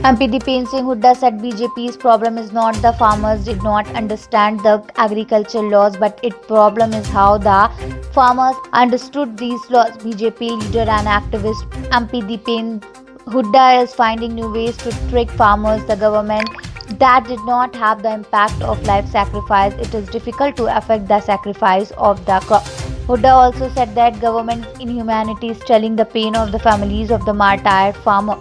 MP Dipen Singh Hooda said BJP's problem is not the farmers did not understand the agriculture laws, but its problem is how the farmers understood these laws. BJP leader and activist MP Dipen Hooda is finding new ways to trick farmers. The government that did not have the impact of life sacrifice, it is difficult to affect the sacrifice of the crop. Hooda also said that government inhumanity is telling the pain of the families of the martyred farmer.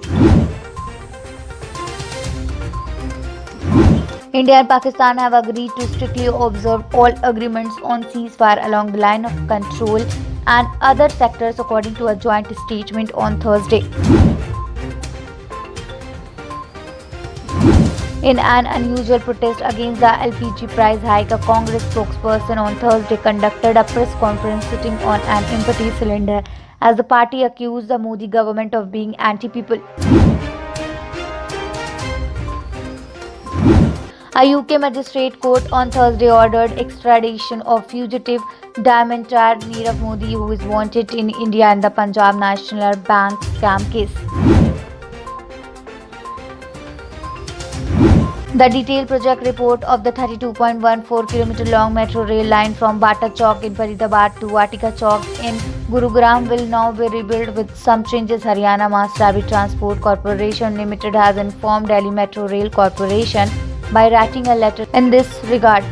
India and Pakistan have agreed to strictly observe all agreements on ceasefire along the line of control and other sectors, according to a joint statement on Thursday. In an unusual protest against the LPG price hike, a Congress spokesperson on Thursday conducted a press conference sitting on an empty cylinder as the party accused the Modi government of being anti-people. A UK magistrate court on Thursday ordered extradition of fugitive diamantar Nirav Modi, who is wanted in India in the Punjab National Bank scam case. The detailed project report of the 32.14 km long metro rail line from Bata Chowk in Faridabad to Vatika Chowk in Gurugram will now be rebuilt with some changes. Haryana Mass Rapid Transport Corporation Limited has informed Delhi Metro Rail Corporation by writing a letter in this regard.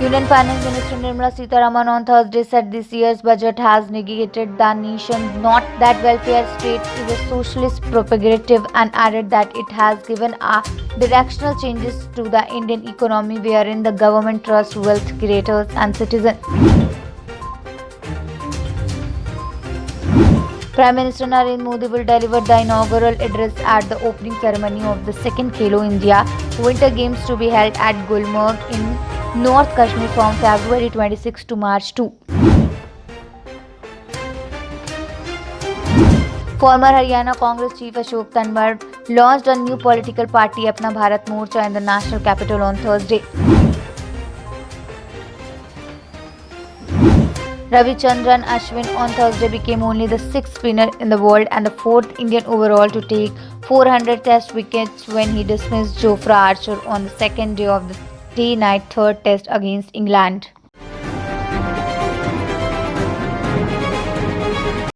Union Finance Minister Nirmala Sitharaman on Thursday said this year's budget has negated the nation's not that welfare state is a socialist propagative, and added that it has given a directional changes to the Indian economy wherein the government trusts wealth creators and citizens. Prime Minister Narendra Modi will deliver the inaugural address at the opening ceremony of the second Khelo India Winter Games to be held at Gulmarg in North Kashmir from February 26 to March 2. Former Haryana Congress chief Ashok Tanwar launched a new political party, Apna Bharat Morcha, in the national capital on Thursday. Ravichandran Ashwin on Thursday became only the sixth spinner in the world and the fourth Indian overall to take 400 test wickets when he dismissed Jofra Archer on the second day of the day-night third test against England.